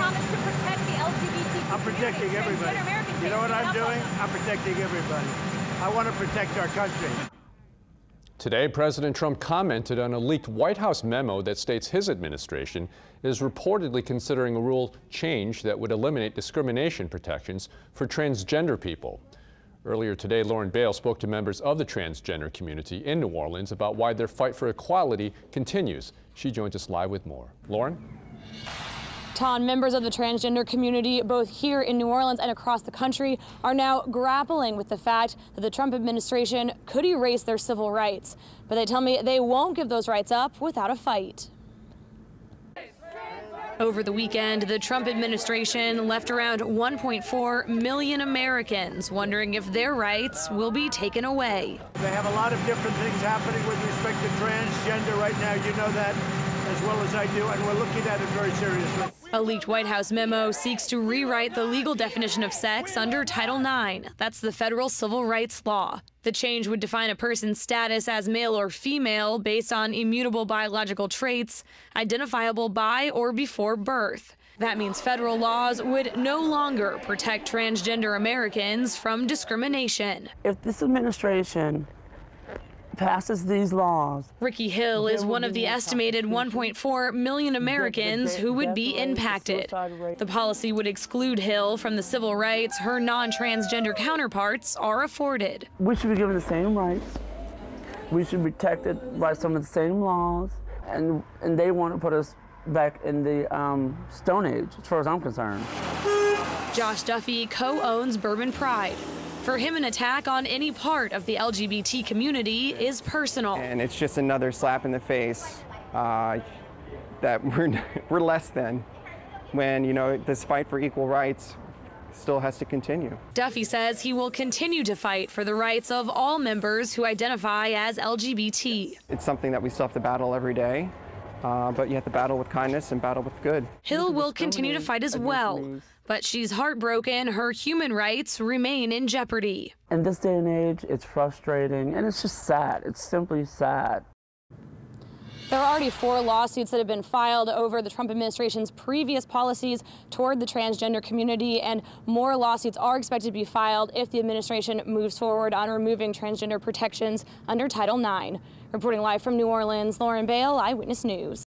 promise to protect the LGBT I'm protecting everybody. You know what I'm doing? I'm protecting everybody. I want to protect our country. Today, President Trump commented on a leaked White House memo that states his administration is reportedly considering a rule change that would eliminate discrimination protections for transgender people. Earlier today, Lauren Bale spoke to members of the transgender community in New Orleans about why their fight for equality continues. She joins us live with more. Lauren? Ton, members of the transgender community, both here in New Orleans and across the country, are now grappling with the fact that the Trump administration could erase their civil rights. But they tell me they won't give those rights up without a fight. Over the weekend, the Trump administration left around 1.4 million Americans wondering if their rights will be taken away. They have a lot of different things happening with respect to transgender right now. You know that as well as I do, and we're looking at it very seriously. A leaked White House memo seeks to rewrite the legal definition of sex under Title IX. That's the federal civil rights law. The change would define a person's status as male or female based on immutable biological traits identifiable by or before birth. That means federal laws would no longer protect transgender Americans from discrimination. If this administration passes these laws. Ricky Hill is one of the estimated 1.4 million Americans who would be impacted. The policy would exclude Hill from the civil rights her non-transgender counterparts are afforded. We should be given the same rights. We should be protected by some of the same laws, and they want to put us back in the Stone Age, as far as I'm concerned. Josh Duffy co-owns Bourbon Pride. For him, an attack on any part of the LGBT community is personal. And it's just another slap in the face that we're less than when, you know, this fight for equal rights still has to continue. Duffy says he will continue to fight for the rights of all members who identify as LGBT. It's something that we still have to battle every day, but you have to battle with kindness and battle with good. Hill will continue to fight as well. But she's heartbroken her human rights remain in jeopardy. In this day and age, it's frustrating, and it's just sad. It's simply sad. There are already 4 lawsuits that have been filed over the Trump administration's previous policies toward the transgender community, and more lawsuits are expected to be filed if the administration moves forward on removing transgender protections under Title IX. Reporting live from New Orleans, Lauren Bale, Eyewitness News.